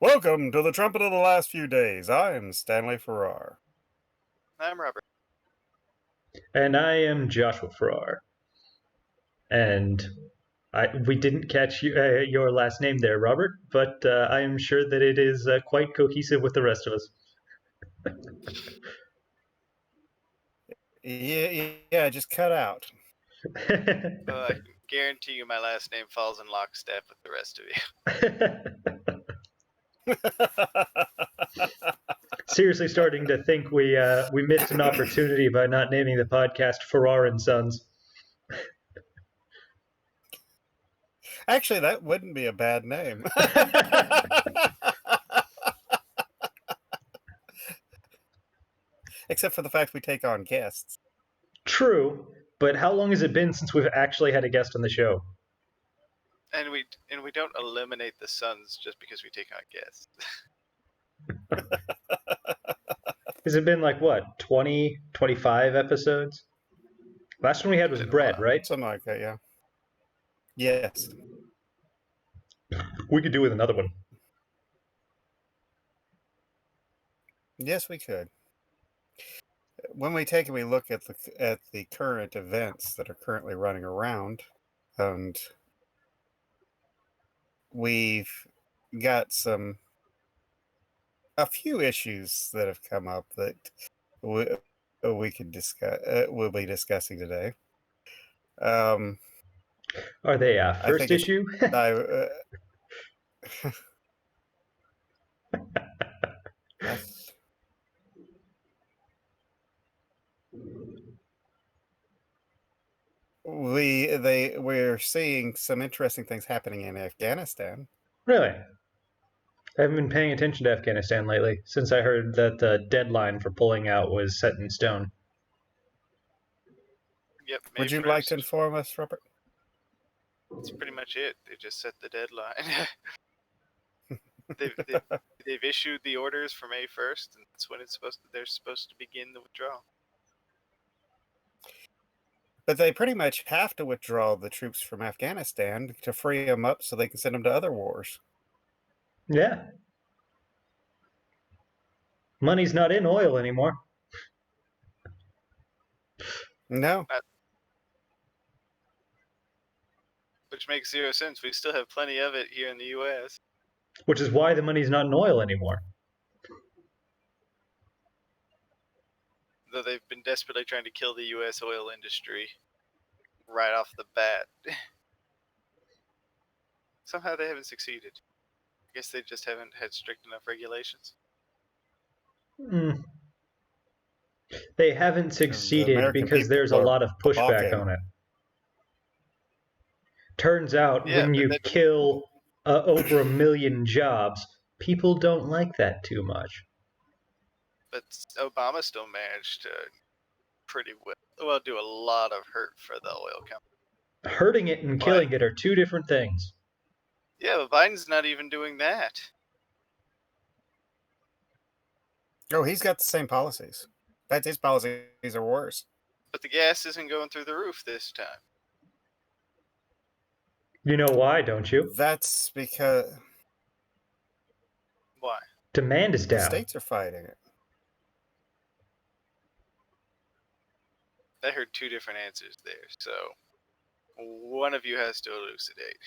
Welcome to the Trumpet of the Last Few Days. I am Stanley Farrar. I'm Robert. And I am Joshua Farrar. And we didn't catch your last name there, Robert, but I am sure that it is quite cohesive with the rest of us. Yeah, just cut out. I can guarantee you my last name falls in lockstep with the rest of you. Seriously starting to think we missed an opportunity by not naming the podcast Farrar and Sons. Actually, that wouldn't be a bad name. Except for the fact we take on guests. True, but how long has it been since we've actually had a guest on the show? And we don't eliminate the Sons just because we take on guests. Has it been like, what, 20, 25 episodes? Last one we had was Brett, right? Something like that, yeah. Yes. We could do with another one. Yes, we could. When we take a look at the current events that are currently running around, and we've got a few issues that have come up that we could discuss. We'll be discussing today. Are they a first issue? We're seeing some interesting things happening in Afghanistan. Really? I haven't been paying attention to Afghanistan lately, since I heard that the deadline for pulling out was set in stone. Yep. Would you like to inform us, Robert? That's pretty much it. They just set the deadline. They've issued the orders for May 1st, and that's when they're supposed to begin the withdrawal. But they pretty much have to withdraw the troops from Afghanistan to free them up so they can send them to other wars. Yeah. Money's not in oil anymore. No. Which makes zero sense. We still have plenty of it here in the U.S. Which is why the money's not in oil anymore. Though they've been desperately trying to kill the U.S. oil industry right off the bat. Somehow they haven't succeeded. I guess they just haven't had strict enough regulations. They haven't succeeded because there's a lot of pushback on it. Turns out when you kill over 1 million jobs, people don't like that too much. But Obama still managed to pretty well do a lot of hurt for the oil company. Hurting it and killing it are two different things. Yeah, but Biden's not even doing that. Oh, he's got the same policies. In fact, his policies are worse. But the gas isn't going through the roof this time. You know why, don't you? That's because... Why? Demand is down. The states are fighting it. I heard two different answers there, so one of you has to elucidate.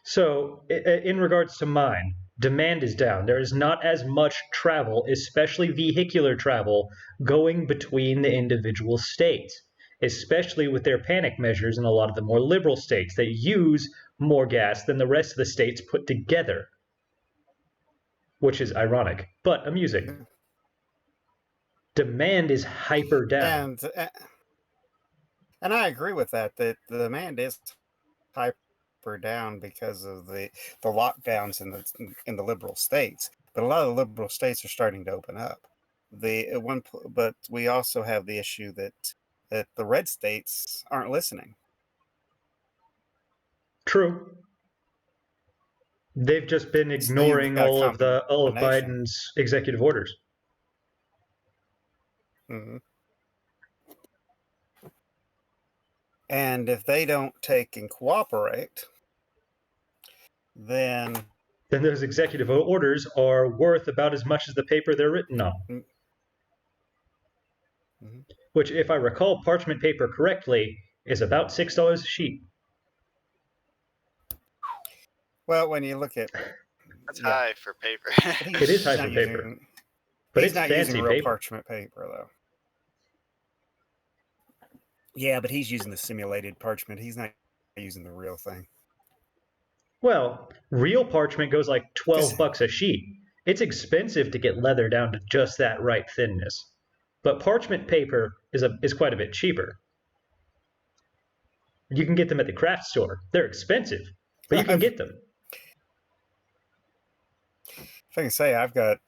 So, in regards to mine, demand is down. There is not as much travel, especially vehicular travel, going between the individual states, especially with their panic measures in a lot of the more liberal states that use more gas than the rest of the states put together, which is ironic, but amusing. Demand is hyper down. And I agree with that the demand is hyper down because of the lockdowns in the liberal states. But a lot of the liberal states are starting to open up. But we also have the issue that the red states aren't listening. True. They've just been ignoring all of Biden's executive orders. Mm-hmm. And if they don't take and cooperate, then then those executive orders are worth about as much as the paper they're written on. Mm-hmm. Which, if I recall parchment paper correctly, is about $6 a sheet. Well, when you look at That's high for paper. but It is high not for paper, using but he's it's not using fancy real paper. parchment paper though. Yeah, but he's using the simulated parchment. He's not using the real thing. Well, real parchment goes like 12 'Cause- bucks a sheet. It's expensive to get leather down to just that right thinness. But parchment paper is quite a bit cheaper. You can get them at the craft store. They're expensive, but you can get them. If I can say, I've got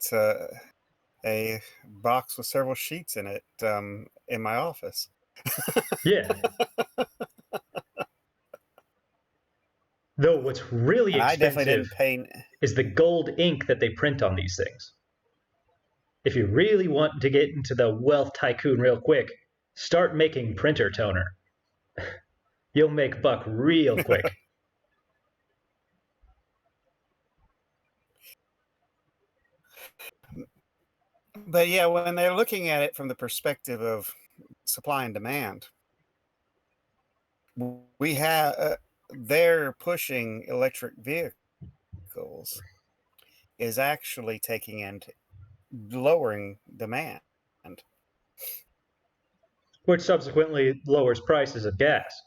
a box with several sheets in it in my office. Yeah. Though what's really And I definitely expensive didn't pay. is the gold ink that they print on these things. If you really want to get into the wealth tycoon real quick, start making printer toner. You'll make buck real quick. But yeah, when they're looking at it from the perspective of supply and demand, we have they're pushing electric vehicles is actually taking and lowering demand. Which subsequently lowers prices of gas.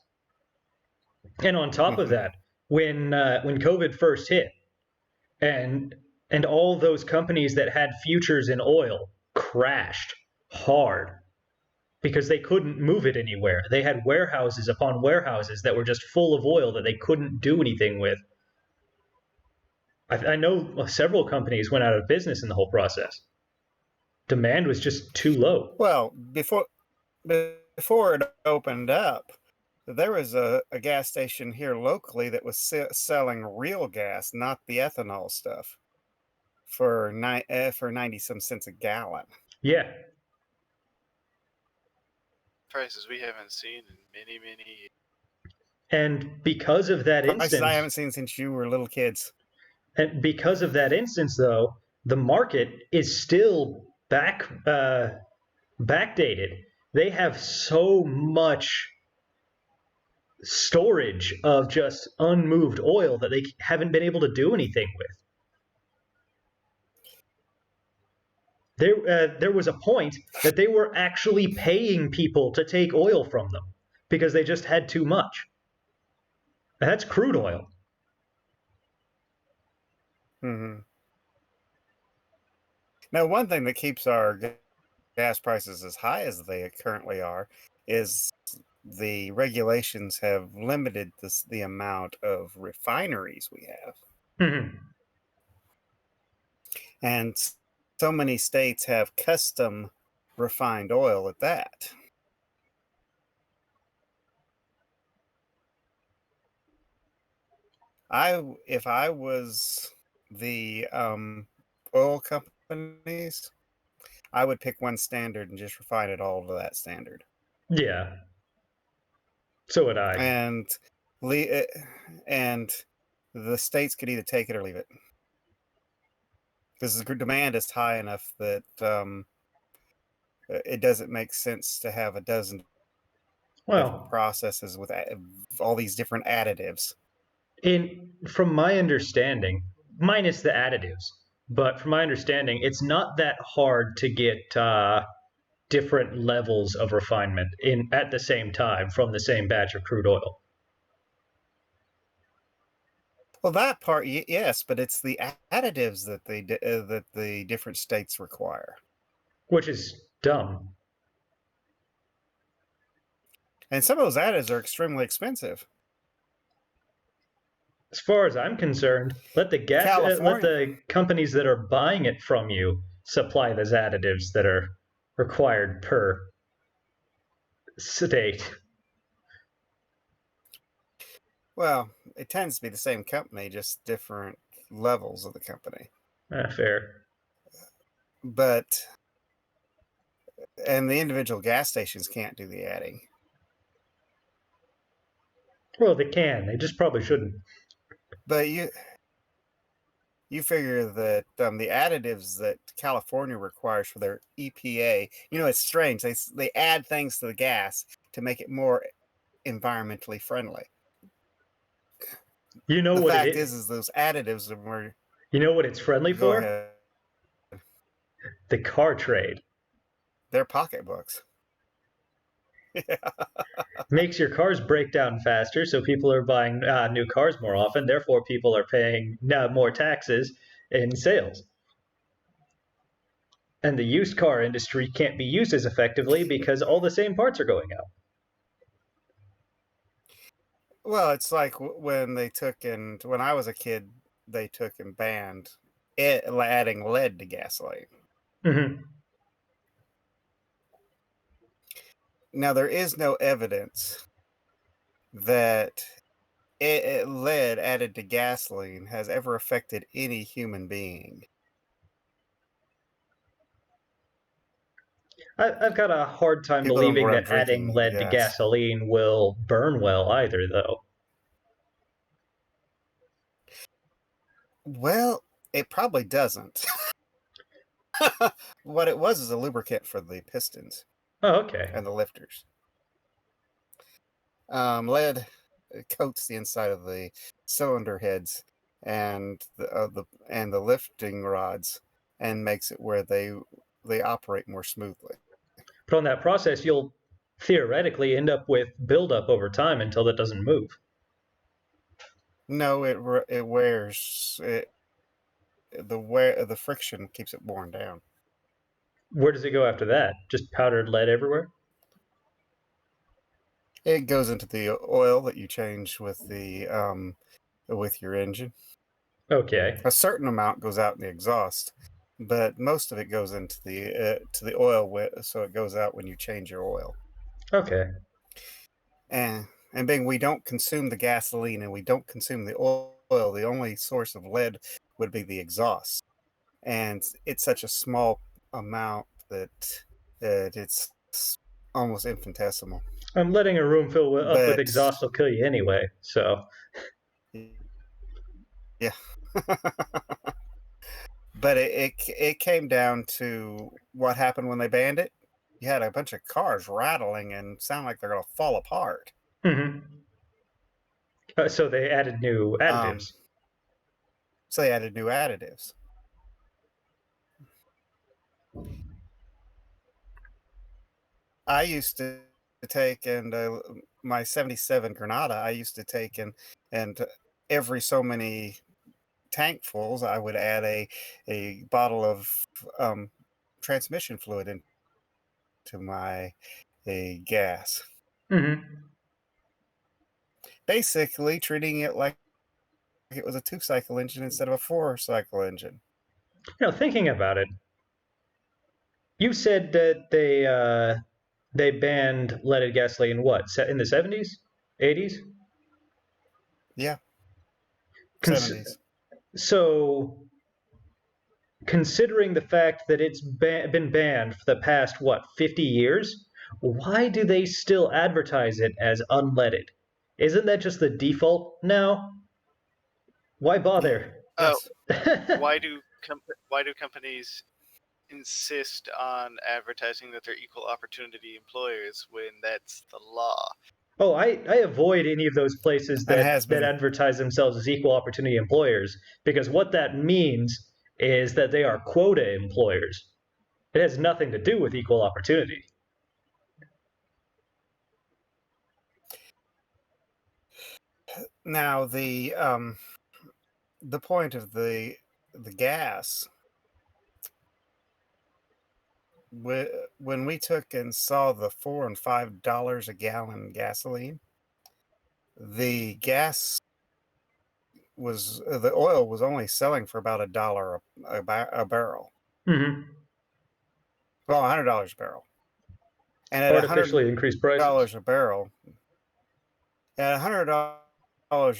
And on top of that, when COVID first hit, and all those companies that had futures in oil crashed hard because they couldn't move it anywhere. They had warehouses upon warehouses that were just full of oil that they couldn't do anything with. I know several companies went out of business in the whole process. Demand was just too low. Well, before it opened up, there was a gas station here locally that was selling real gas, not the ethanol stuff, for 90 some cents a gallon. Yeah. Prices we haven't seen in many, many years. And because of that Prices instance, I haven't seen since you were little kids. And because of that instance, though, the market is still backdated. They have so much storage of just unmoved oil that they haven't been able to do anything with. There was a point that they were actually paying people to take oil from them because they just had too much. And that's crude oil. Mm-hmm. Now, one thing that keeps our gas prices as high as they currently are is the regulations have limited the amount of refineries we have. Mm-hmm. And so many states have custom refined oil at that. If I was the oil companies, I would pick one standard and just refine it all to that standard. Yeah. So would I. And the states could either take it or leave it, because the demand is high enough that it doesn't make sense to have a dozen different processes with all these different additives. From my understanding, minus the additives, but from my understanding, it's not that hard to get different levels of refinement at the same time from the same batch of crude oil. Well, that part, yes, but it's the additives that that the different states require, which is dumb. And some of those additives are extremely expensive. As far as I'm concerned, let the companies that are buying it from you supply those additives that are required per state. Well, it tends to be the same company, just different levels of the company. Fair. And the individual gas stations can't do the adding. Well, they can. They just probably shouldn't. But you figure that the additives that California requires for their EPA, it's strange. They add things to the gas to make it more environmentally friendly. You know The what it fact is? is those additives are more. You know what it's friendly Go for? ahead. The car trade. They're pocketbooks. Yeah. Makes your cars break down faster, so people are buying new cars more often. Therefore, people are paying more taxes in sales. And the used car industry can't be used as effectively because all the same parts are going out. Well, it's like when they took and when I was a kid, they took and banned it, adding lead to gasoline. Mm-hmm. Now there is no evidence that lead added to gasoline has ever affected any human being. I've got a hard time People don't go believing around that adding drinking lead to gas. gasoline will burn well either, though. Well, it probably doesn't. What it was is a lubricant for the pistons Oh, okay. and the lifters. Lead coats the inside of the cylinder heads and the lifting rods and makes it where they operate more smoothly. But on that process, you'll theoretically end up with buildup over time until that doesn't move. No, it wears the friction keeps it worn down. Where does it go after that? Just powdered lead everywhere? It goes into the oil that you change with your engine. Okay. A certain amount goes out in the exhaust, but most of it goes into the to the oil, so it goes out when you change your oil. Okay. And being we don't consume the gasoline and we don't consume the oil, the only source of lead would be the exhaust, and it's such a small amount that it's almost infinitesimal. I'm letting a room fill up with But exhaust will kill you anyway, so. yeah. But it came down to what happened when they banned it. You had a bunch of cars rattling and sound like they're going to fall apart. Mm-hmm. So they added new Um, additives. so they added new additives. I used to take and my 77 Granada, I used to take and every so many tankfuls, I would add a bottle of transmission fluid into my gas. Mm-hmm. Basically, treating it like it was a 2-cycle engine instead of a 4-cycle engine. Thinking about it, you said that they banned leaded gasoline. What, in the 70s, 80s? Yeah, Cons- 70s. so considering the fact that it's been banned for the past 50 years, why do they still advertise it as unleaded? Isn't that just the default now? Why bother? Oh, Yes. why do companies insist on advertising that they're equal opportunity employers when that's the law? Oh, I avoid any of those places And it that, has that been. advertise themselves as equal opportunity employers, because what that means is that they are quota employers. It has nothing to do with equal opportunity. Now the point of the gas, when we took and saw the $4 and $5 a gallon gasoline, the the oil was only selling for about $1 a barrel. Mm-hmm. Well, $100 a barrel, and at Artificially increased prices. $100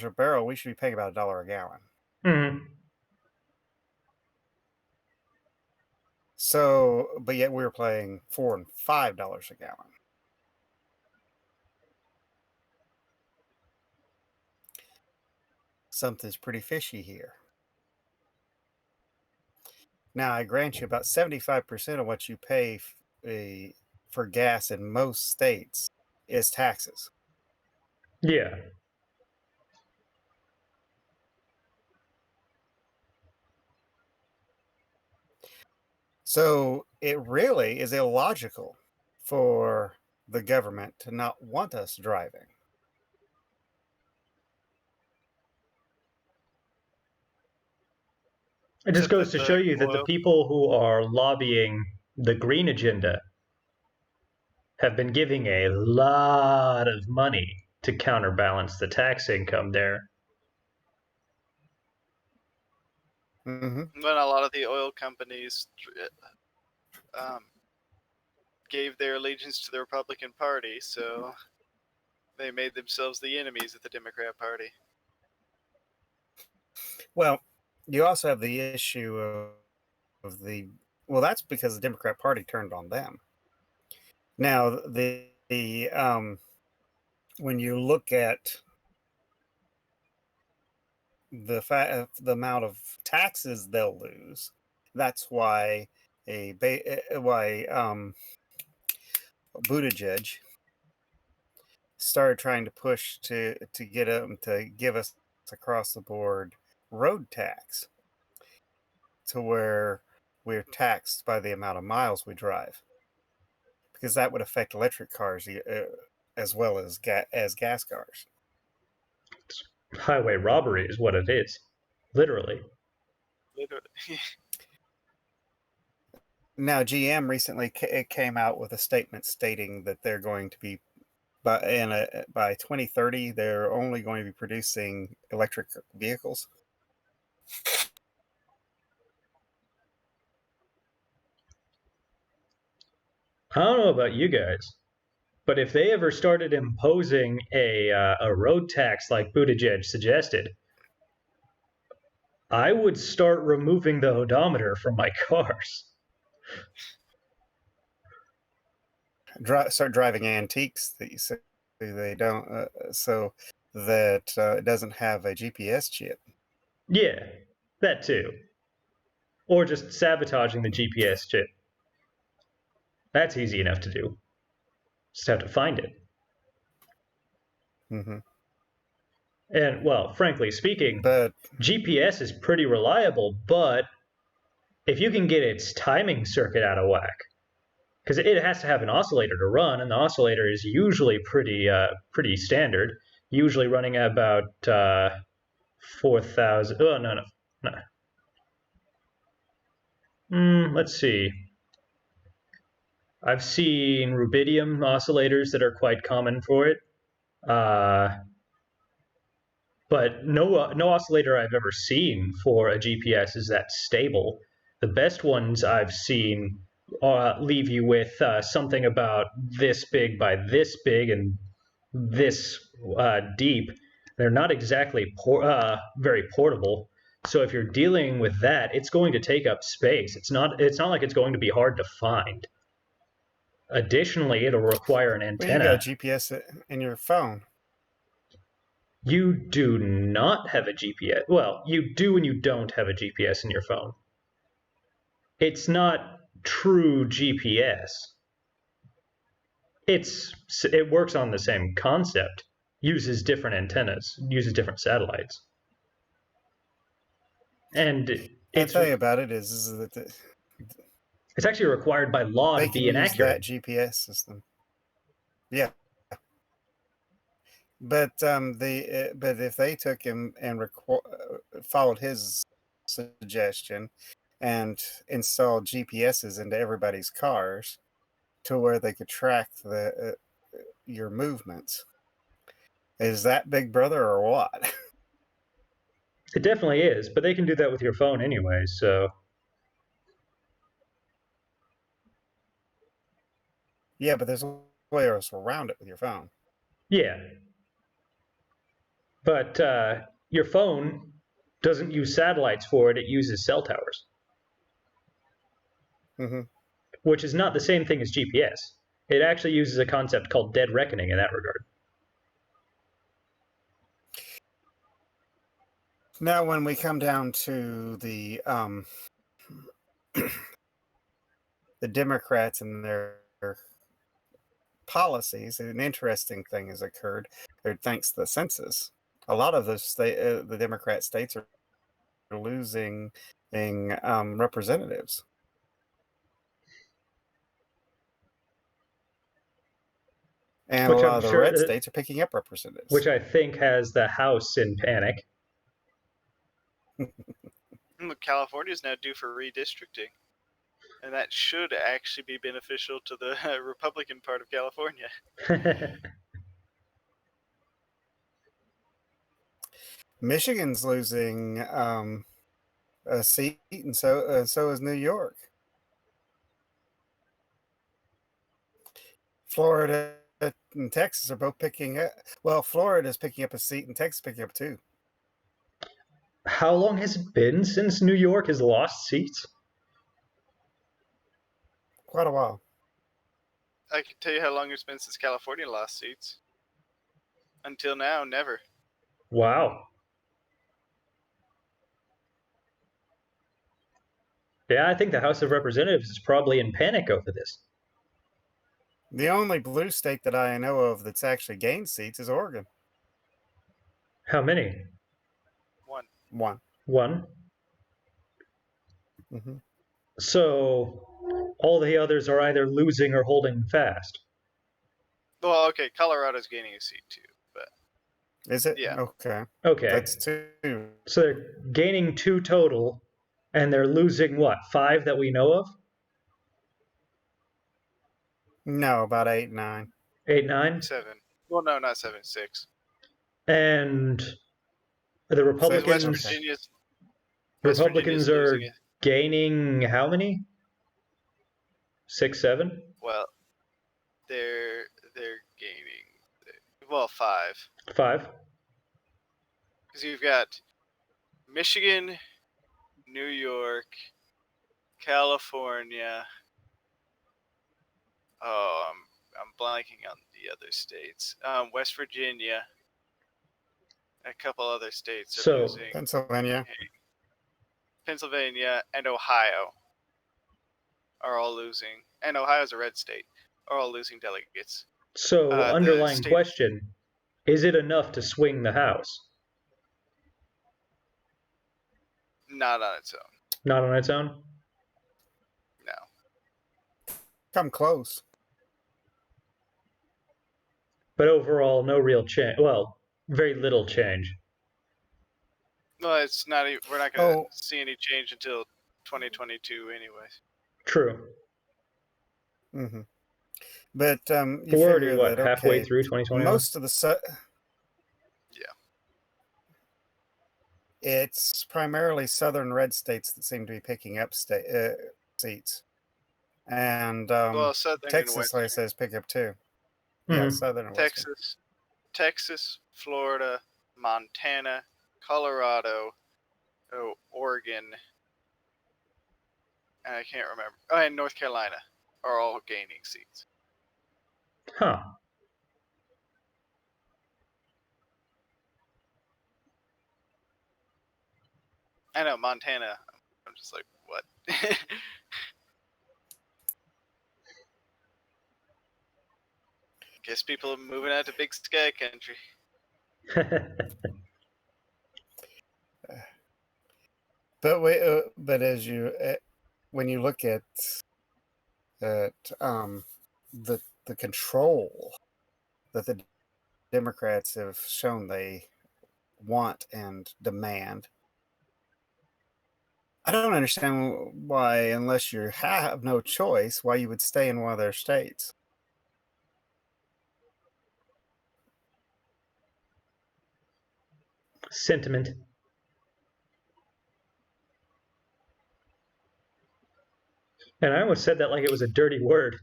a barrel, we should be paying about $1 a gallon. Mm-hmm. So, but yet we were paying $4 and $5 a gallon. Something's pretty fishy here. Now, I grant you about 75% of what you pay for gas in most states is taxes. Yeah. So it really is illogical for the government to not want us driving. It just Except goes that to show the you that the oil. people who are lobbying the green agenda have been giving a lot of money to counterbalance the tax income there. Hmm. When a lot of the oil companies gave their allegiance to the Republican Party, so they made themselves the enemies of the Democrat Party. Well, you also have the issue of well, that's because the Democrat Party turned on them. Now, when you look at the amount of taxes they'll lose, that's why Buttigieg started trying to push to get them to give us across the board road tax to where we're taxed by the amount of miles we drive, because that would affect electric cars as well as gas cars. Highway robbery is what it is, literally. Literally. Now, GM recently came out with a statement stating that they're going to be by 2030 they're only going to be producing electric vehicles. I don't know about you guys, but if they ever started imposing a road tax like Buttigieg suggested, I would start removing the odometer from my cars. Start driving antiques that you say they don't, so that it doesn't have a GPS chip. Yeah, that too. Or just sabotaging the GPS chip. That's easy enough to do. Just have to find it. Hmm. And, well, frankly speaking, But GPS is pretty reliable, but if you can get its timing circuit out of whack, because it has to have an oscillator to run, and the oscillator is usually pretty standard, usually running at about 4,000. Oh, no, no, no. Let's see. I've seen rubidium oscillators that are quite common for it. But no oscillator I've ever seen for a GPS is that stable. The best ones I've seen leave you with something about this big by this big and this deep. They're not exactly very portable. So if you're dealing with that, it's going to take up space. It's not like it's going to be hard to find. Additionally, it'll require an well, you got a antenna. GPS in your phone. You do not have a GPS. Well, you do and you don't have a GPS in your phone. It's not true GPS. It works on the same concept, uses different antennas, uses different satellites. And The it's thing about it is that it's actually required by law they to can be use inaccurate. that GPS system. Yeah, but but if they took him and followed his suggestion and installed GPSs into everybody's cars to where they could track your movements, is that Big Brother or what? It definitely is, but they can do that with your phone anyway, so Yeah, but there's way around it with your phone. yeah. But your phone doesn't use satellites for it, it uses cell towers, Hmm. which is not the same thing as GPS. It actually uses a concept called dead reckoning in that regard. Now, when we come down to the the Democrats and their policies, an interesting thing has occurred, or thanks to the census. A lot of the Democrat states are losing representatives, and a which lot I'm of the sure, red states are picking up representatives. which I think has the House in panic. California is now due for redistricting, and that should actually be beneficial to the Republican part of California. Michigan's losing a seat, and so is New York. Florida and Texas are both picking up. Well, Florida is picking up a seat, and Texas picking up two. How long has it been since New York has lost seats? Quite a while. I can tell you how long it's been since California lost seats. Until now, never. Wow. Yeah, I think the House of Representatives is probably in panic over this. The only blue state that I know of that's actually gained seats is Oregon. How many? One. One. Mm-hmm. So all the others are either losing or holding fast. Well, okay, Colorado's gaining a seat too, but Is it? yeah. Okay. Okay. That's two. So they're gaining 2 total, and they're losing what, 5 that we know of? No, about 8, 9. 8, 9? 7. Well, no, not 7, 6. And the Because West Republicans Virginia's losing are it. gaining how many? 6, 7? Well, they're gaining 5. 5? Because you've got Michigan, New York, California. Oh, I'm blanking on the other states. West Virginia. A couple other states are So losing. Pennsylvania and Ohio are all losing. And Ohio's a red state. Are all losing delegates. underlying question, is it enough to swing the House? Not on its own. Not on its own? No. Come close. But overall, no real change. Well, very little change. Well, it's not. We're not going to Oh, see any change until 2022, anyways. True. mm-hmm. But you We're already, figure what, that, halfway okay, through 2021? most of the Yeah. it's primarily southern red states that seem to be picking up seats, and Well, southern and Texas, like I western. said, is picking up two. Yeah, Mhm. southern and western. Texas, Florida, Montana, Colorado, Oregon, and I can't remember. Oh, and North Carolina are all gaining seats. Huh. I know Montana. I'm just like, what? Guess people are moving out to Big Sky Country. But as you when you look at the control that the Democrats have shown they want and demand, I don't understand why, unless you have no choice, why you would stay in one of their states. Sentiment. And I almost said that like it was a dirty word.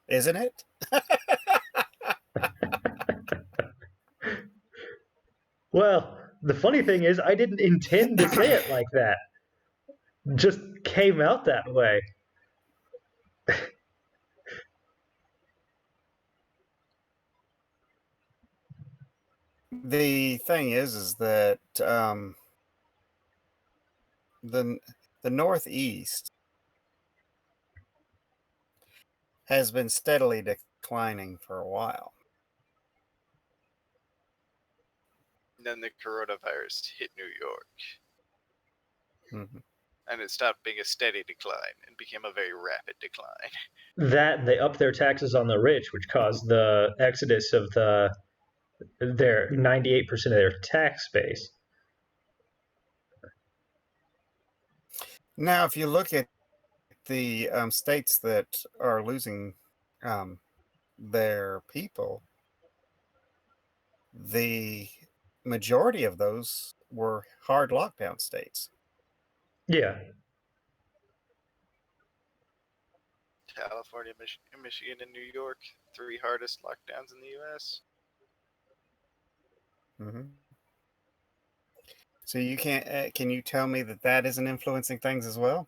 Isn't it? Well, the funny thing is, I didn't intend to say it like that. Just came out that way. The thing is that the the Northeast has been steadily declining for a while. And then the coronavirus hit New York, Mhm. and it stopped being a steady decline and became a very rapid decline. That and they upped their taxes on the rich, which caused the exodus of their 98% of their tax base. Now, if you look at the states that are losing um, their people, the majority of those were hard lockdown states. Yeah. California, Michigan, and New York, 3 hardest lockdowns in the U.S. Hmm. So you can't. Can you tell me that that isn't influencing things as well?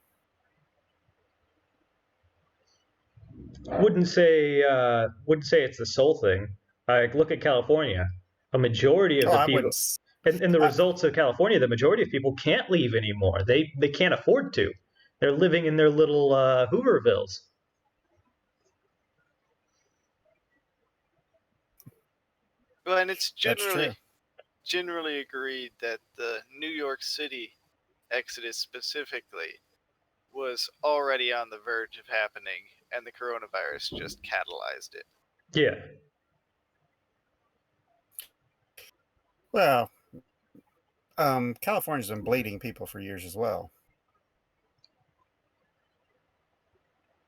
Wouldn't say it's the sole thing. Like look at California. A majority of Oh, the I people, wouldn't. and the I, results of California, the majority of people can't leave anymore. They can't afford to. They're living in their little Hoovervilles. Well, and it's that's true. generally agreed that the New York City exodus specifically was already on the verge of happening, and the coronavirus just catalyzed it. Yeah. Well, California's been bleeding people for years as well.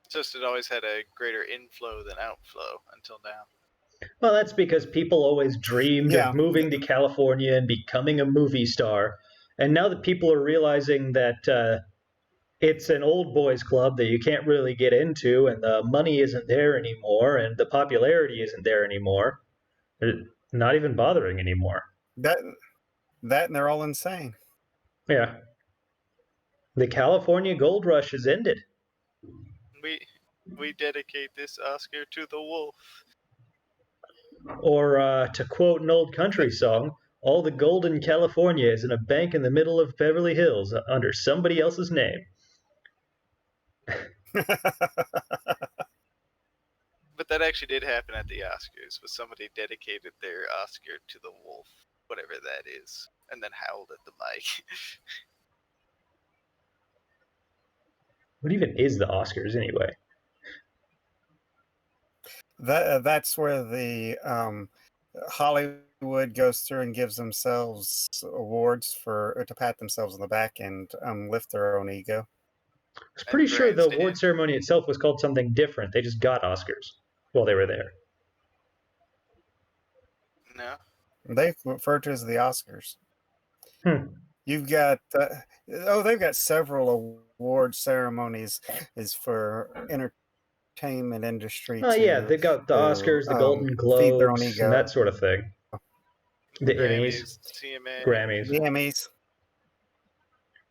Just it always had a greater inflow than outflow until now. Well, that's because people always dreamed of Yeah, moving to California and becoming a movie star. And now that people are realizing that it's an old boys club that you can't really get into, and the money isn't there anymore, and the popularity isn't there anymore, they're not even bothering anymore. that that and they're all insane. Yeah. The California gold rush has ended. We dedicate this Oscar to the wolf. Or to quote an old country song, all the gold in California is in a bank in the middle of Beverly Hills under somebody else's name. But that actually did happen at the Oscars, where somebody dedicated their Oscar to the wolf, whatever that is, and then howled at the mic. What even is the Oscars anyway? That's where the Hollywood goes through and gives themselves awards for to pat themselves on the back and lift their own ego. I was And pretty sure the grandstand. award ceremony itself was called something different. They just got Oscars while they were there. No. They refer to as the Oscars. Hmm. You've got they've got several award ceremonies is for entertainment industry Oh yeah, they got the to Oscars, the Golden feed their own Globes, and that ego. sort of thing. The Emmys, Grammys, CMA. Grammys. The Emmys,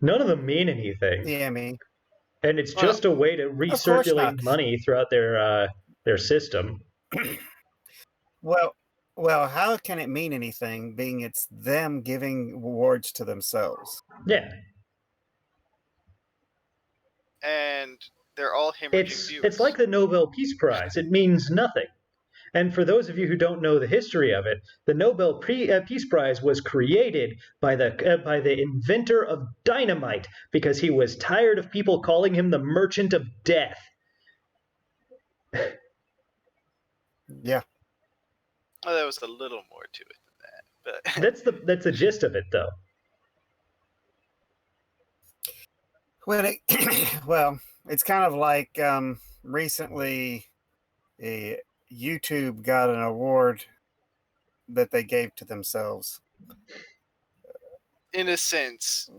None of them mean anything, the Emmy. and it's Well, just a way to Of course recirculate not. money throughout their system. Well, well, how can it mean anything, being it's them giving awards to themselves? Yeah, and they're all hemorrhaging it's viewers. like the Nobel Peace Prize. It means nothing. And for those of you who don't know the history of it, the Nobel Peace Prize was created by the inventor of dynamite because he was tired of people calling him the merchant of death. Yeah. Well, there was a little more to it than that, but That's the gist of it, though. Well, well, it's kind of like recently, YouTube got an award that they gave to themselves in a sense,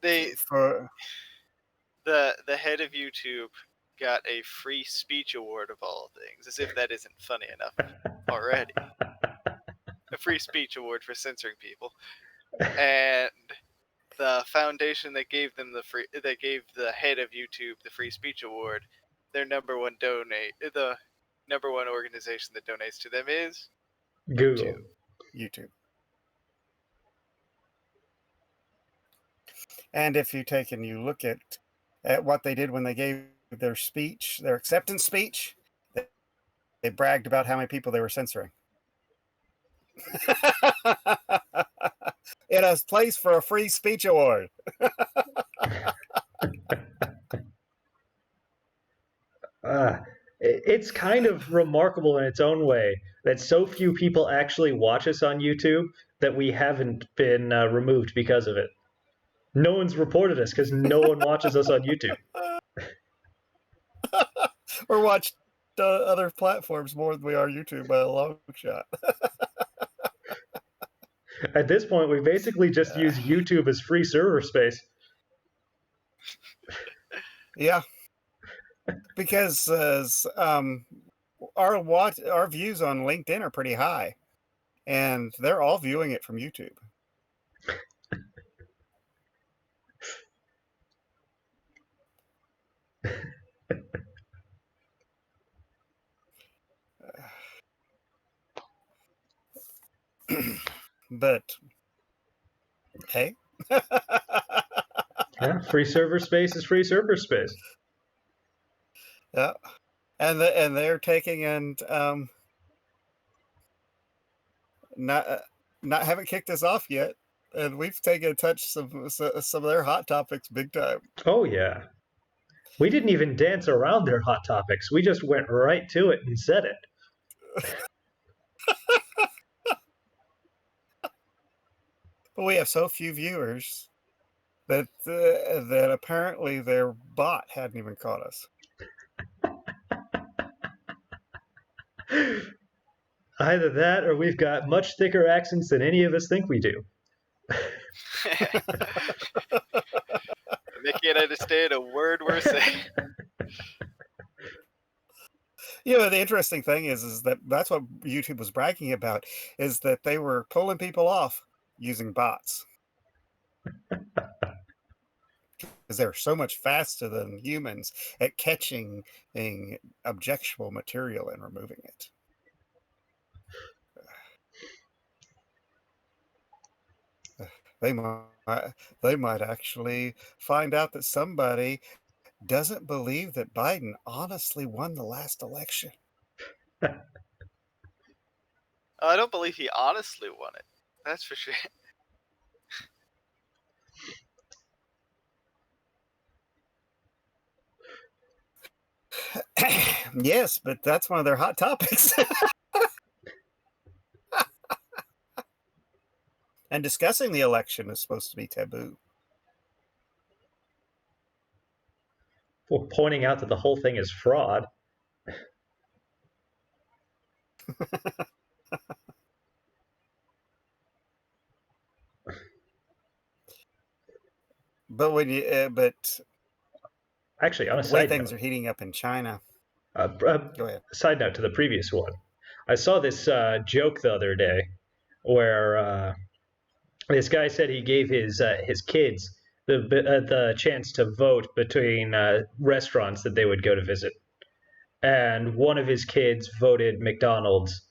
they for the head of YouTube got a free speech award of all things, as if that isn't funny enough already. A free speech award for censoring people, and the foundation that gave them that gave the head of YouTube the free speech award, the number one organization that donates to them is Google. YouTube. YouTube. And if you take and you look at what they did when they gave their speech, their acceptance speech, they bragged about how many people they were censoring. In a place for a free speech award. It's kind of remarkable in its own way that so few people actually watch us on YouTube that we haven't been removed because of it. No one's reported us because no one watches us on YouTube. Or watch other platforms more than we are YouTube by a long shot. At this point, we basically just use YouTube as free server space. Yeah, because our views on LinkedIn are pretty high, and they're all viewing it from YouTube. But hey. Yeah, free server space is free server space. Yeah, and they're taking and not haven't kicked us off yet, and we've taken a touch some of their hot topics big time. Oh yeah, we didn't even dance around their hot topics. We just went right to it and said it. But we have so few viewers that apparently their bot hadn't even caught us. Either that or we've got much thicker accents than any of us think we do. They can't understand a word we're saying. You know, the interesting thing is that that's what YouTube was bragging about, is that they were pulling people off using bots. Because they're so much faster than humans at catching objectionable material and removing it. They might actually find out that somebody doesn't believe that Biden honestly won the last election. I don't believe he honestly won it. That's for sure. Yes, but that's one of their hot topics. And discussing the election is supposed to be taboo. Well, pointing out that the whole thing is fraud. But when you, actually, on a the way side things note, are heating up in China. Go ahead. Side note to the previous one, I saw this joke the other day where this guy said he gave his kids the chance to vote between restaurants that they would go to visit, and one of his kids voted McDonald's,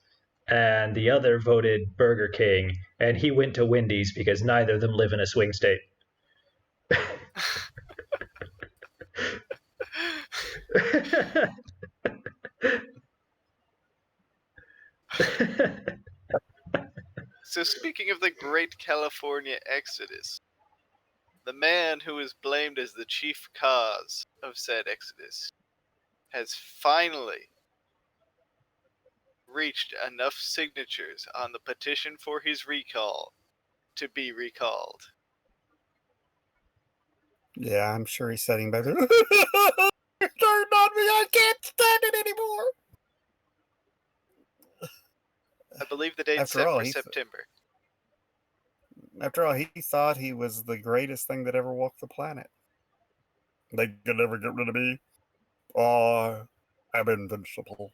and the other voted Burger King, and he went to Wendy's because neither of them live in a swing state. So speaking of the Great California Exodus, the man who is blamed as the chief cause of said exodus has finally reached enough signatures on the petition for his recall to be recalled. Yeah, I'm sure he's sitting back there. Turn on me! I can't stand it anymore. I believe the date's set for September. After all, he thought he was the greatest thing that ever walked the planet. They could never get rid of me. I'm invincible.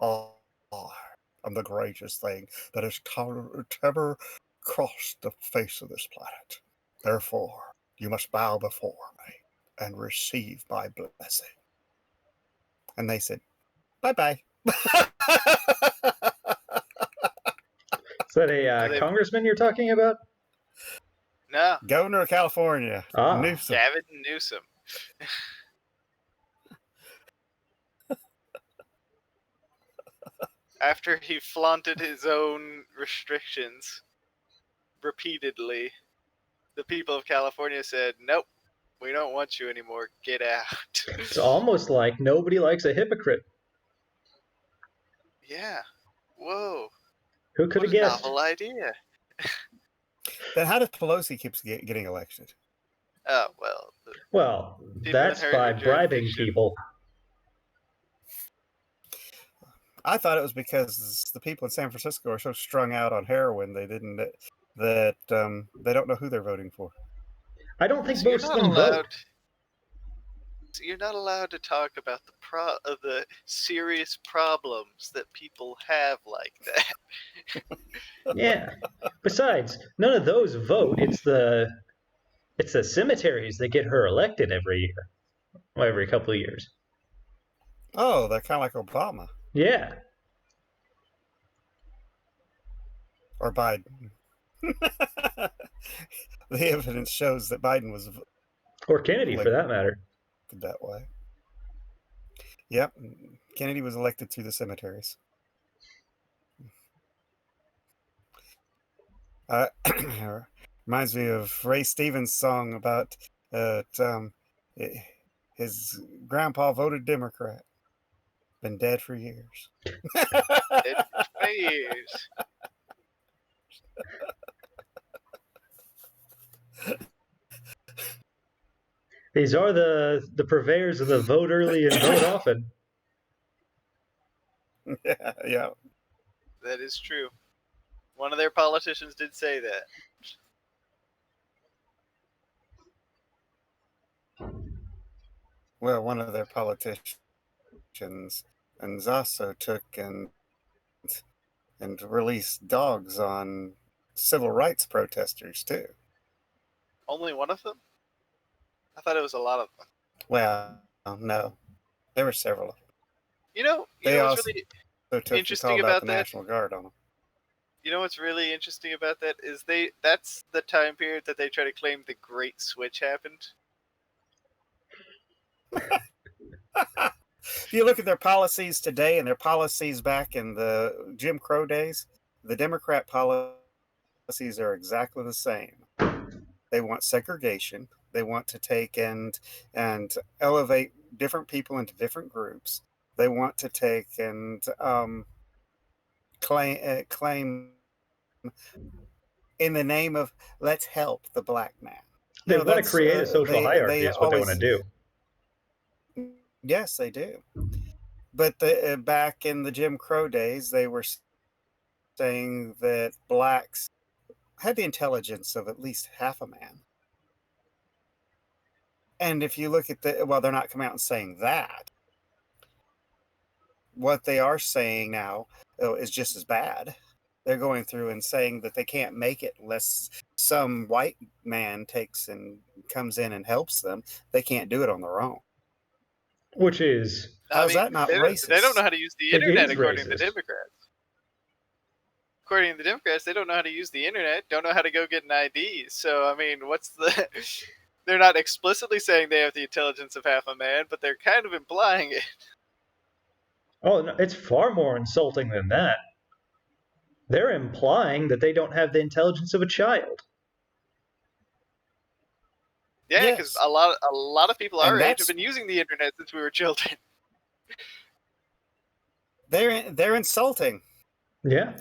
I'm the greatest thing that has ever crossed the face of this planet. Therefore, you must bow before me and receive my blessing. And they said, bye-bye. Is that a congressman you're talking about? No, Governor of California, Ah. Newsom. Gavin Newsom. After he flaunted his own restrictions repeatedly, the people of California said, "Nope, we don't want you anymore. Get out." It's almost like nobody likes a hypocrite. Yeah. Whoa. Who could What have a guessed? novel idea. Then how does Pelosi keeps getting elected? Oh, well, the Well, people in that's her by bribing jurisdiction. people. I thought it was because the people in San Francisco are so strung out on heroin they didn't that they don't know who they're voting for. I don't think So you're most of not them vote. allowed. So you're not allowed to talk about the serious problems that people have like that. Yeah. Besides, none of those vote. It's the cemeteries that get her elected every year, or every couple of years. Oh, they're kind of like Obama Yeah. or Biden. The evidence shows that Biden was Or Kennedy, for elected that matter. that way. Yep, Kennedy was elected through the cemeteries. Reminds me of Ray Stevens' song about his grandpa voted Democrat. Been dead for years. Dead for years. These are the purveyors of the vote early and vote often. Yeah. That is true. One of their politicians did say that. Well, one of their politicians and also took and released dogs on civil rights protesters too. Only one of them? I thought it was a lot of them. Well, no, there were several of them. You know They what's also really took and interesting called out about the that? National Guard on them. You know what's really interesting about that is that's the time period that they try to claim the Great Switch happened. If you look at their policies today and their policies back in the Jim Crow days, the Democrat policies are exactly the same. They want segregation. They want to take and elevate different people into different groups. They want to take and claim in the name of let's help the black man. They want to That's create a social hierarchy they is what they want to always, do. yes, they do. But back in the Jim Crow days, they were saying that blacks had the intelligence of at least half a man. And if you look at well, they're not coming out and saying that. What they are saying now is just as bad. They're going through and saying that they can't make it unless some white man takes and comes in and helps them. They can't do it on their own. Which is, How's that not they racist? don't know how to use the it internet is according to the racist. Democrats. According to the Democrats, they don't know how to use the internet, don't know how to go get an ID. So, I mean, what's the... They're not explicitly saying they have the intelligence of half a man, but they're kind of implying it. Oh, no, it's far more insulting than that. They're implying that they don't have the intelligence of a child. Yeah, because Yes. a lot of people our And age have been using the internet since we were children. they're insulting, Yeah.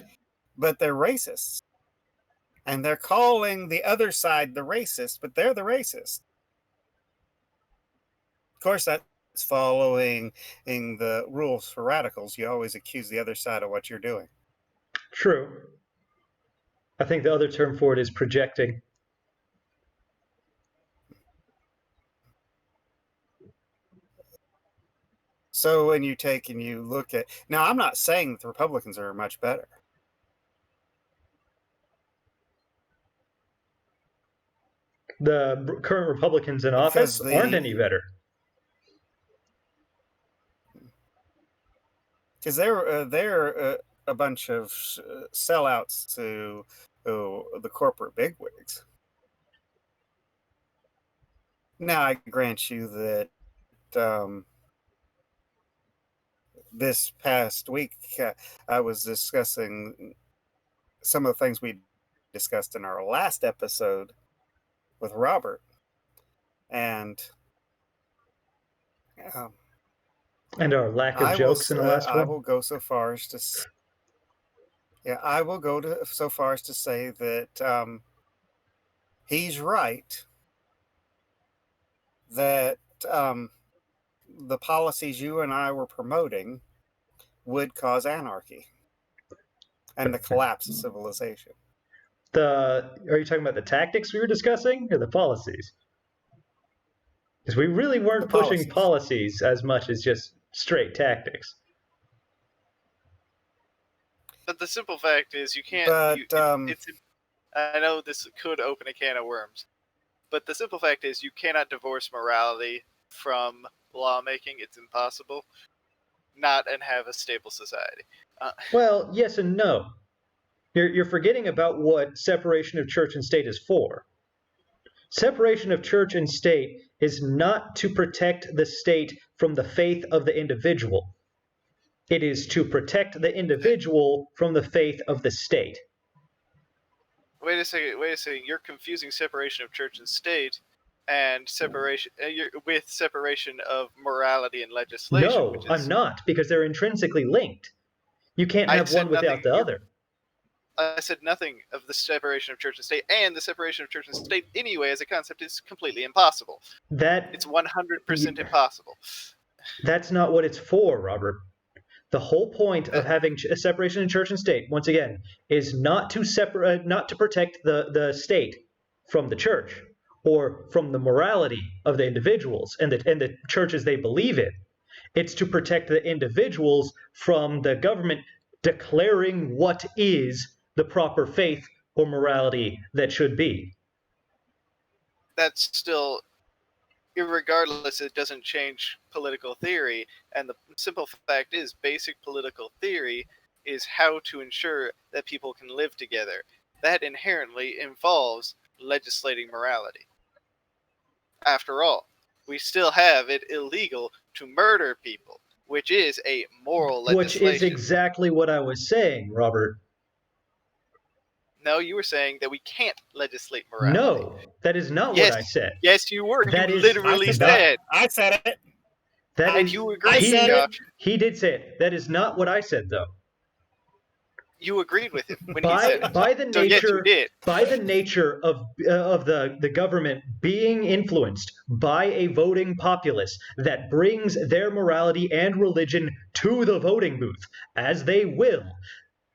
but they're racists. And they're calling the other side the racist, but they're the racist. Of course, that's following in the rules for radicals. You always accuse the other side of what you're doing. True. I think the other term for it is projecting. So when you take and you look at now, I'm not saying that the Republicans are much better. The current Republicans in Because office aren't any better. Because they're a bunch of sellouts to the corporate bigwigs. Now, I grant you that this past week I was discussing some of the things we discussed in our last episode with Robert, and um, And our lack of jokes in the last I one. will go so far as to yeah, I will go to so far as to say that he's right that the policies you and I were promoting would cause anarchy and the collapse of civilization. Are you talking about the tactics we were discussing or the policies? Because we really weren't The pushing policies. policies as much as just straight tactics. But the simple fact is, you can't. But I know this could open a can of worms, but the simple fact is, you cannot divorce morality from lawmaking. It's impossible. Not and have a stable society. Well, yes and no. You're forgetting about what separation of church and state is for. Separation of church and state is not to protect the state from the faith of the individual. It is to protect the individual from the faith of the state. Wait a second. You're confusing separation of church and state and with separation of morality and legislation. No, I'm not, because they're intrinsically linked. You can't have one without the other. I said nothing of the separation of church and state, and the separation of church and state anyway as a concept is completely impossible. It's 100% impossible. That's not what it's for, Robert. The whole point of having a separation of church and state, once again, is not to protect the state from the church or from the morality of the individuals and the churches they believe in. It's to protect the individuals from the government declaring what is the proper faith or morality that should be. That's still, irregardless, it doesn't change political theory. And the simple fact is, basic political theory is how to ensure that people can live together. That inherently involves legislating morality. After all, we still have it illegal to murder people, which is a moral legislation. Which is exactly what I was saying, Robert. No, you were saying that we can't legislate morality. No, that is not what I said. Yes, you were. That you is literally said. I said it. And you agreed, Josh. He did say it. That is not what I said, though. You agreed with him when he said it. By the nature, so yes, you did. By the nature of the government being influenced by a voting populace that brings their morality and religion to the voting booth, as they will,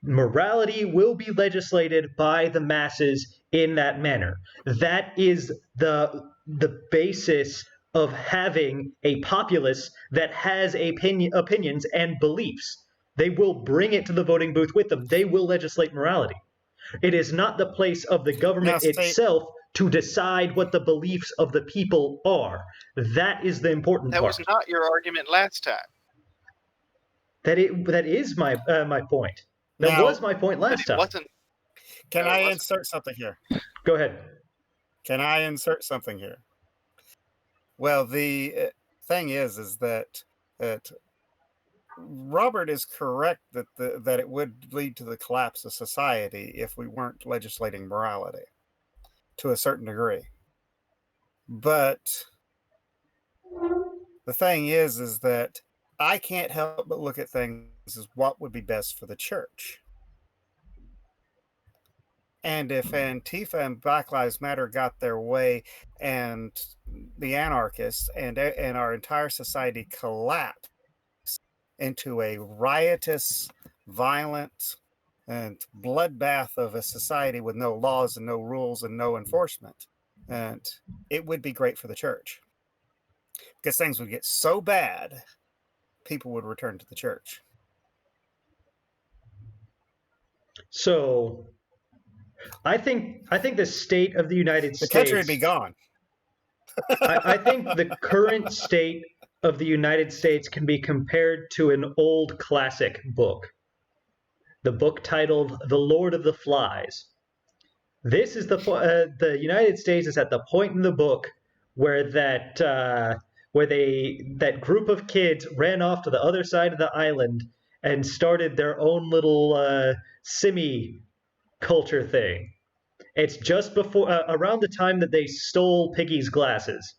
morality will be legislated by the masses in that manner. That is the basis of having a populace that has opinions and beliefs. They will bring it to the voting booth with them. They will legislate morality. It is not the place of the government itself to decide what the beliefs of the people are. That is the important part. That was not your argument last time. That is my point. That was my point last time. Can I insert something here? Go ahead. Can I insert something here? Well, the thing is that Robert is correct that it would lead to the collapse of society if we weren't legislating morality to a certain degree. But the thing is that I can't help but look at things as what would be best for the church. And if Antifa and Black Lives Matter got their way and the anarchists and our entire society collapsed into a riotous, violent, and bloodbath of a society with no laws and no rules and no enforcement, and it would be great for the church. Because things would get so bad, people would return to the church. So I think the state of the United States... The country would be gone. I think the current state of the United States can be compared to an old classic book. The book titled The Lord of the Flies. This is the United States is at the point in the book where that group of kids ran off to the other side of the island and started their own little simi culture thing. It's just before around the time that they stole Piggy's glasses.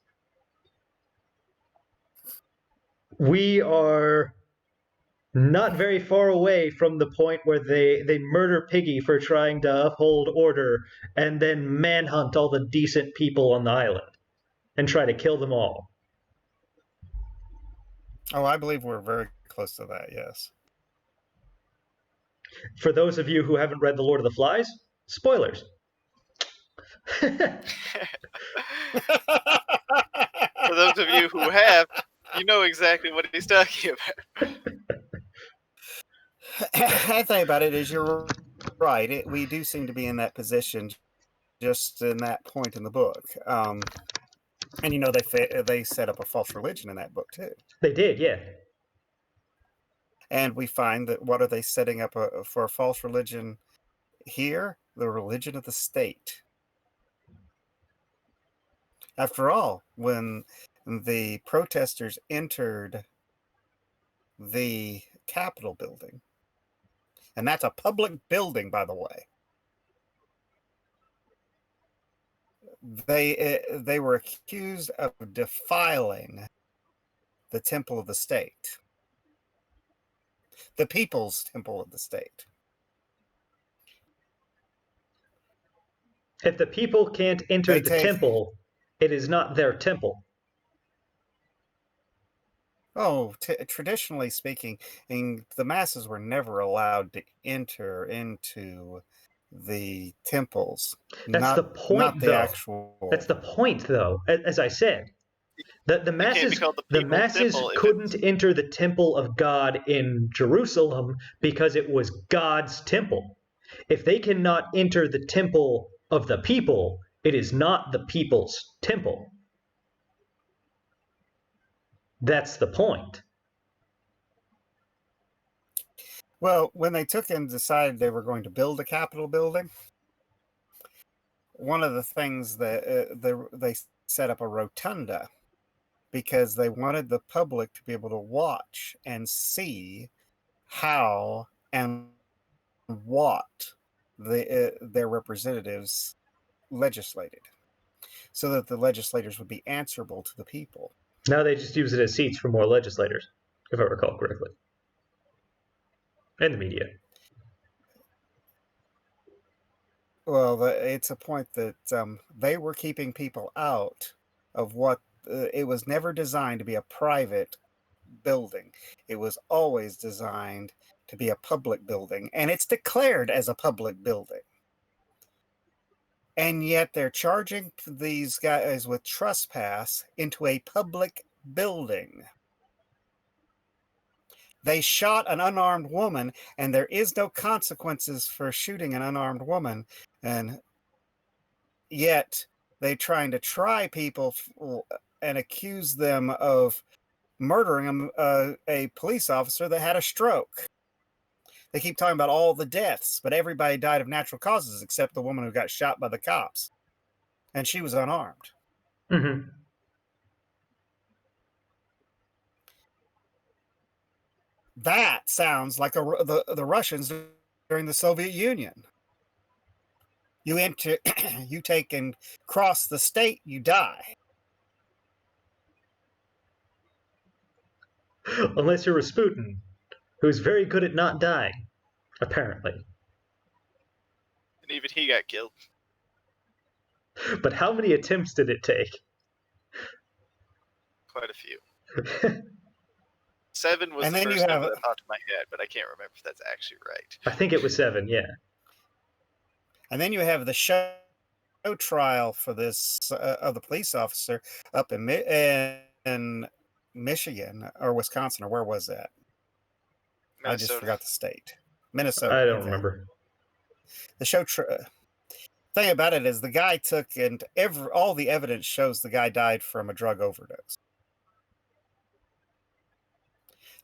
We are not very far away from the point where they murder Piggy for trying to uphold order and then manhunt all the decent people on the island and try to kill them all. Oh, I believe we're very close to that, yes. For those of you who haven't read The Lord of the Flies, spoilers. For those of you who have, you know exactly what he's talking about. I think about it is you're right. We do seem to be in that position just in that point in the book. And they set up a false religion in that book too. They did, yeah. And we find that what are they setting up for a false religion here? The religion of the state. After all, when the protesters entered the Capitol building, and that's a public building, by the way, they were accused of defiling the temple of the state, the people's temple of the state. If the people can't enter the temple, it is not their temple. Oh, traditionally speaking, the masses were never allowed to enter into the temples. That's the point, not the though. actual. That's the point, though. As I said, the masses couldn't enter the temple of God in Jerusalem because it was God's temple. If they cannot enter the temple of the people, it is not the people's temple. That's the point. Well, when they took and decided they were going to build a Capitol building, one of the things that they set up a rotunda because they wanted the public to be able to watch and see how and what their representatives legislated, so that the legislators would be answerable to the people. Now they just use it as seats for more legislators, if I recall correctly. And the media. Well, it's a point that they were keeping people out of what it was never designed to be a private building. It was always designed to be a public building, and it's declared as a public building. And yet they're charging these guys with trespass into a public building. They shot an unarmed woman, and there is no consequences for shooting an unarmed woman. And yet they're trying to try people and accuse them of murdering a police officer that had a stroke. They keep talking about all the deaths, but everybody died of natural causes except the woman who got shot by the cops. And she was unarmed. Mm-hmm. That sounds like the Russians during the Soviet Union. You take and cross the state, you die. Unless you're Rasputin, who's very good at not dying, apparently. And even he got killed. But how many attempts did it take? Quite a few. 7 was the first number that popped in my head, but I can't remember if that's actually right. I think it was 7, yeah. And then you have the show trial for this of the police officer up in Michigan or Wisconsin, or where was that? Minnesota. I just forgot the state. Minnesota. I don't remember. The show thing about it is the guy took, and all the evidence shows the guy died from a drug overdose.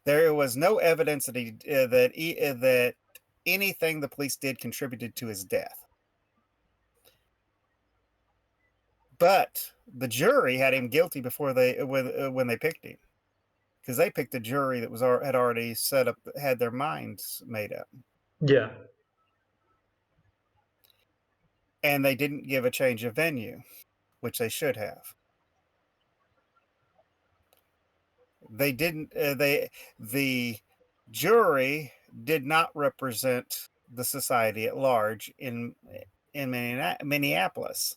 There was no evidence that that anything the police did contributed to his death. But the jury had him guilty before when they picked him, because they picked a jury that had already had their minds made up, Yeah. and they didn't give a change of venue, which they should have. They didn't. The jury did not represent the society at large in Minneapolis.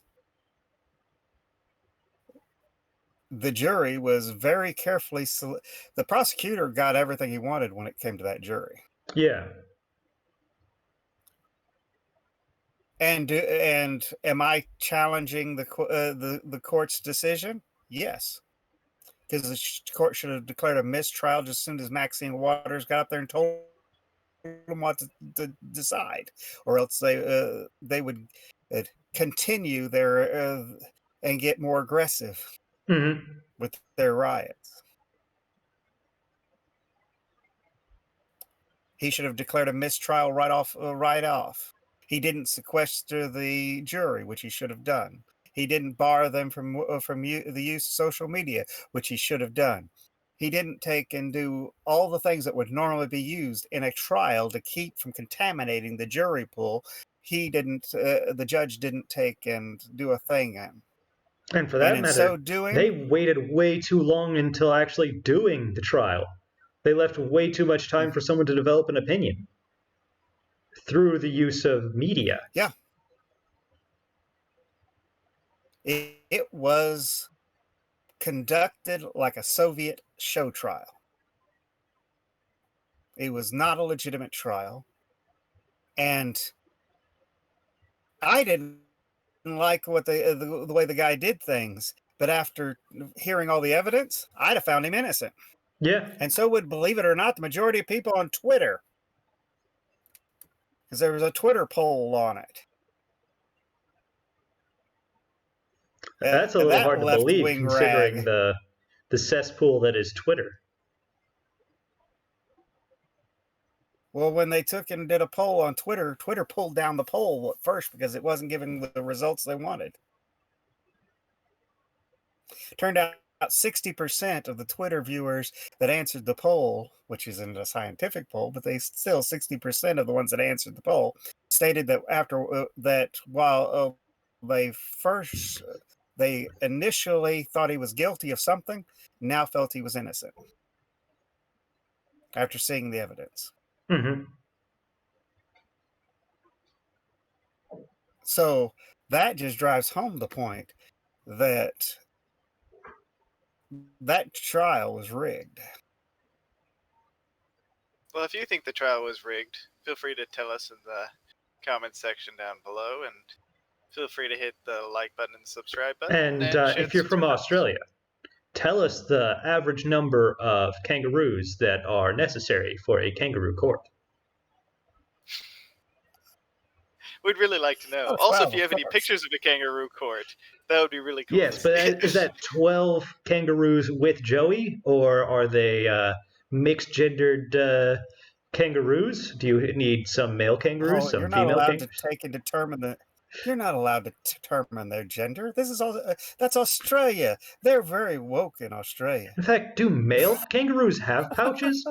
The jury was very carefully. The prosecutor got everything he wanted when it came to that jury. Yeah. And am I challenging the court's decision? Yes, because the court should have declared a mistrial just as soon as Maxine Waters got up there and told them what to decide, or else they would continue their and get more aggressive with their riots. He should have declared a mistrial right off. He didn't sequester the jury, which he should have done. He didn't bar them from the use of social media, which he should have done. He didn't take and do all the things that would normally be used in a trial to keep from contaminating the jury pool. He didn't. The judge didn't take and do a thing. And for And that in matter, so doing, they waited way too long until actually doing the trial. They left way too much time for someone to develop an opinion through the use of media. Yeah. It was conducted like a Soviet show trial. It was not a legitimate trial. And I didn't like what the way the guy did things. But after hearing all the evidence, I'd have found him innocent. Yeah. And so would, believe it or not, the majority of people on Twitter. Because there was a Twitter poll on it. That's a little hard to believe, considering rag. the cesspool that is Twitter. Well, when they took and did a poll on Twitter, Twitter pulled down the poll at first because it wasn't giving the results they wanted. Turned out 60% of the Twitter viewers that answered the poll, which isn't a scientific poll, but they still 60% of the ones that answered the poll stated that while they initially thought he was guilty of something, now felt he was innocent after seeing the evidence. Mm-hmm. So that just drives home the point that trial was rigged. Well, if you think the trial was rigged, feel free to tell us in the comments section down below, and feel free to hit the like button and subscribe button. And if you're from Australia, tell us the average number of kangaroos that are necessary for a kangaroo court. We'd really like to know. Also, if you have any pictures of a kangaroo court, that would be really cool. Yes, but is that 12 kangaroos with Joey, or are they mixed-gendered kangaroos? Do you need some male kangaroos, some female kangaroos? You're not allowed to determine their gender. This is that's Australia. They're very woke in Australia. In fact, do male kangaroos have pouches,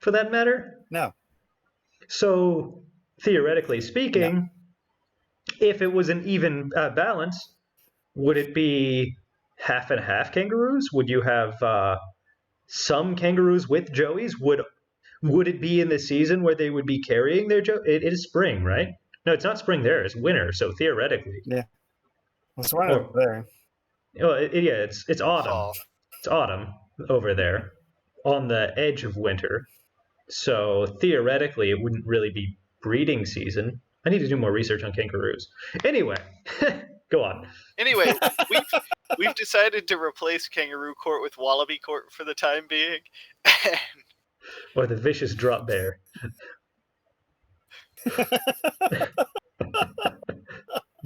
for that matter? No. So, theoretically speaking, if it was an even balance, would it be half and half kangaroos? Would you have some kangaroos with Joeys? Would it be in the season where they would be carrying their Joe? It is spring, right? No, it's not spring there. It's winter, so theoretically. Yeah. It's right over there. Well, it's autumn. Fall. It's autumn over there on the edge of winter. So theoretically, it wouldn't really be breeding season. I need to do more research on kangaroos. Anyway, go on. Anyway, we've decided to replace kangaroo court with wallaby court for the time being. Or the vicious drop bear.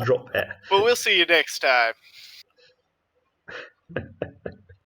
Drop bear. Well, we'll see you next time.